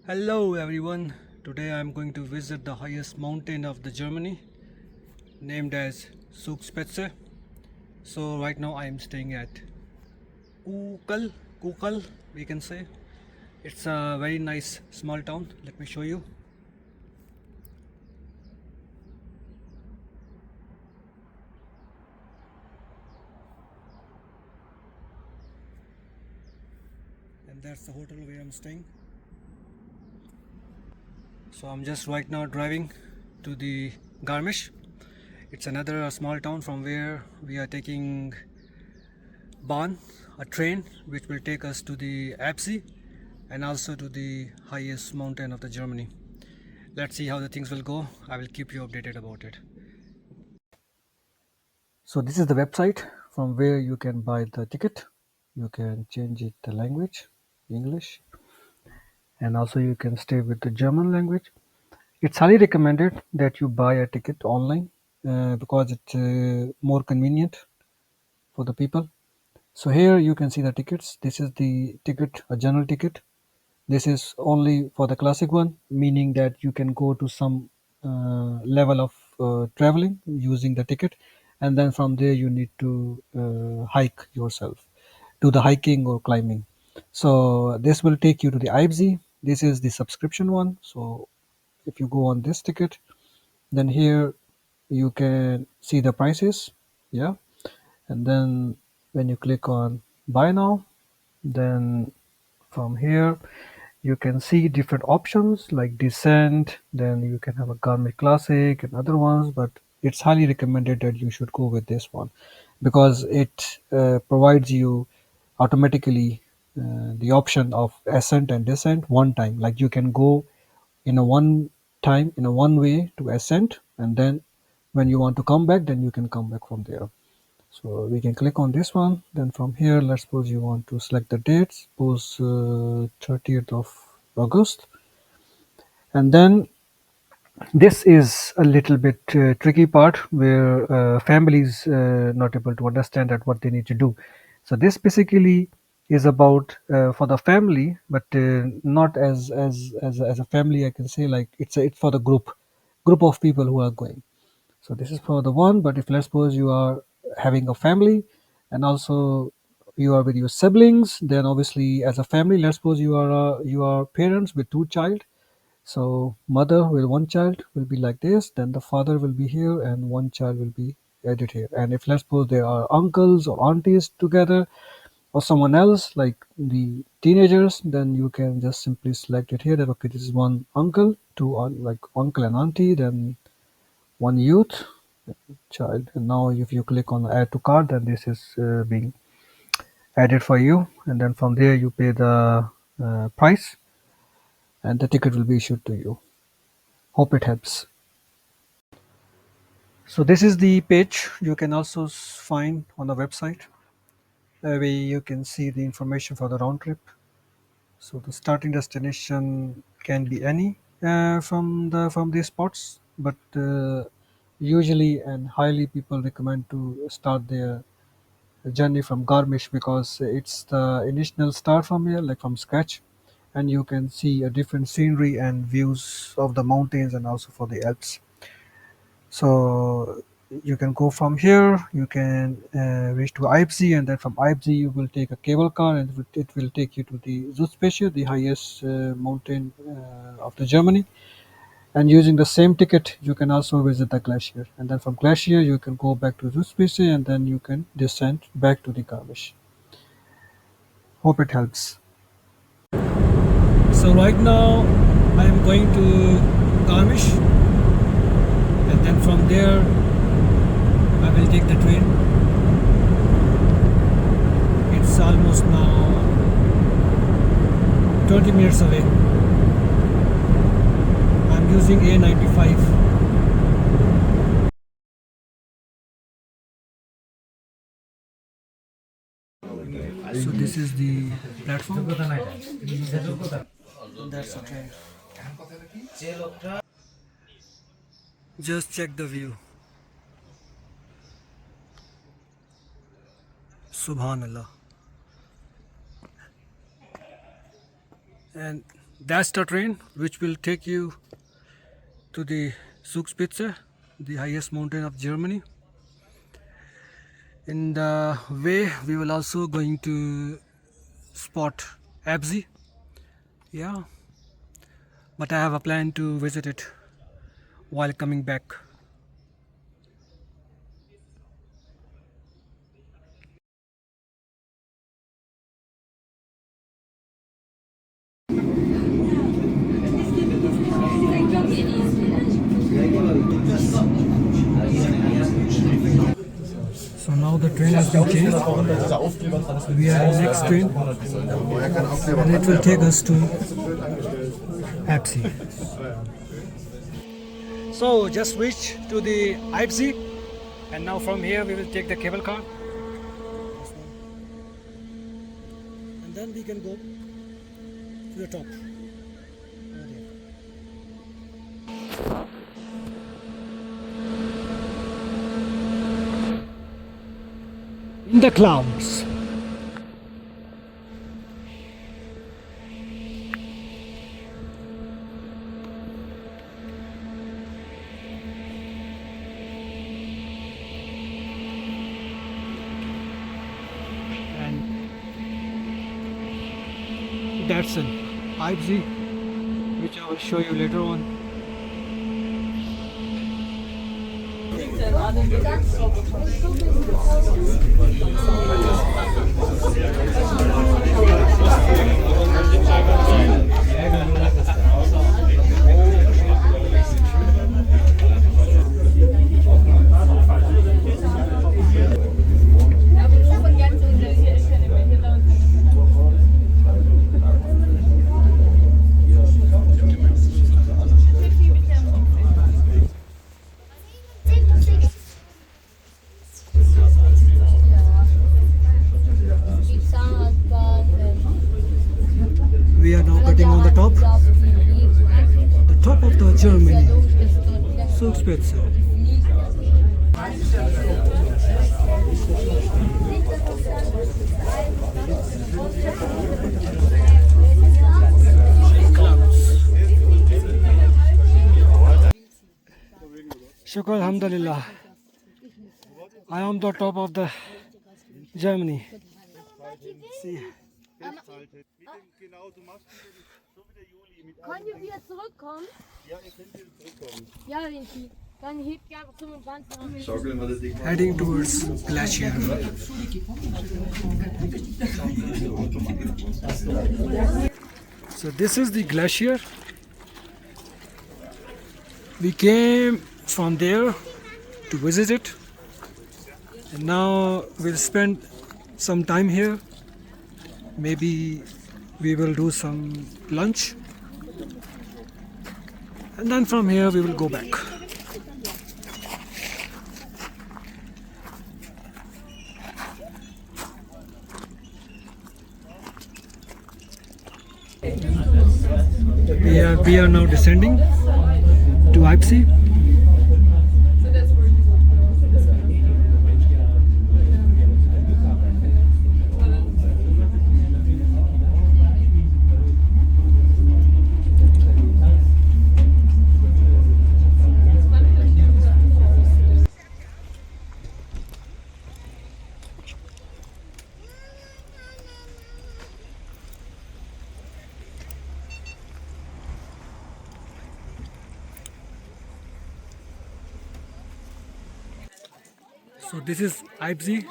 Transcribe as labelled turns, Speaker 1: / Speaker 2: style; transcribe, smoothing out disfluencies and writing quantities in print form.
Speaker 1: Hello everyone. Today I am going to visit the highest mountain of the Germany named as Zugspitze. So right now I am staying at Kukal we can say. It's a very nice small town. Let me show you. And that's the hotel where I'm staying. So I'm just right now driving to the Garmisch. It's another small town from where we are taking Bahn, a train which will take us to the Eibsee and also to the highest mountain of the Germany. Let's see how the things will go. I will keep you updated about it. So this is the website from where you can buy the ticket. You can change it the language, English, and also you can stay with the German language. It's highly recommended that you buy a ticket online because it's more convenient for the people. So here you can see the tickets. This is the ticket, a general ticket. This is only for the classic one, meaning that you can go to some level of traveling using the ticket, and then from there you need to hike yourself, do the hiking or climbing. So this will take you to the Eibsee. This is the subscription one. So if you go on this ticket, then here you can see the prices. Yeah, and then when you click on buy now, then from here you can see different options like descent, then you can have a Garmisch classic and other ones, but it's highly recommended that you should go with this one because it provides you automatically the option of ascent and descent one time. Like you can go in a one time in a one way to ascent, and then when you want to come back, then you can come back from there. So we can click on this one. Then from here, let's suppose you want to select the date, suppose 30th of August. And then this is a little bit tricky part where families not able to understand that what they need to do. So this basically is about for the family, but not as a family. I can say like it's for the group of people who are going. So this is for the one, but if let's suppose you are having a family and also you are with your siblings, then obviously as a family, let's suppose you are parents with two child. So mother with one child will be like this, then the father will be here and one child will be added here. And if let's suppose there are uncles or aunties together or someone else like the teenagers, then you can just simply select it here that okay, this is one uncle, two like uncle and auntie, then one youth child. And now if you click on add to cart, then this is being added for you, and then from there you pay the price and the ticket will be issued to you. Hope it helps. So this is the page you can also find on the website where you can see the information for the round trip. So the starting destination can be any from these spots, but usually and highly people recommend to start their journey from Garmisch because it's the initial start from here, like from scratch, and you can see a different scenery and views of the mountains and also for the Alps. So you can go from here, you can reach to Eibsee, and then from Eibsee you will take a cable car, and it will take you to the Zugspitze, the highest mountain of the Germany. And using the same ticket, you can also visit the Glacier, and then from Glacier you can go back to Zugspitze, and then you can descend back to the Garmisch. Hope it helps. So right now I am going to Garmisch, and then from there I will take the train. It's almost now 20 minutes away. I'm using A95. So this is the platform. That's the train. Just check the view. Subhanallah. And That's the train which will take you to the Zugspitze, the highest mountain of Germany. In the way, we will also going to spot Eibsee. Yeah, but I have a plan to visit it while coming back. So now the train has been changed. We are in next train and it will take us to Eibsee. So just reached to the Eibsee and now from here we will take the cable car. And then we can go to the top. In the clouds. And that's an Eibsee, which I will show you later on. We are now getting on the top of the Germany, Zugspitze. Shukr Alhamdulillah. I am the top of the Germany. See.
Speaker 2: Können wir wieder zurückkommen? Ja, ihr könnt wieder zurückkommen. Ja, Vinci. Dann hebt ihr einfach 25 an.
Speaker 1: Heading towards Glacier. So this is the glacier. We came from there to visit it. And now we'll spend some time here. Maybe we will do some lunch. And then from here we will go back. We are now descending to Eibsee. So this is Eibsee.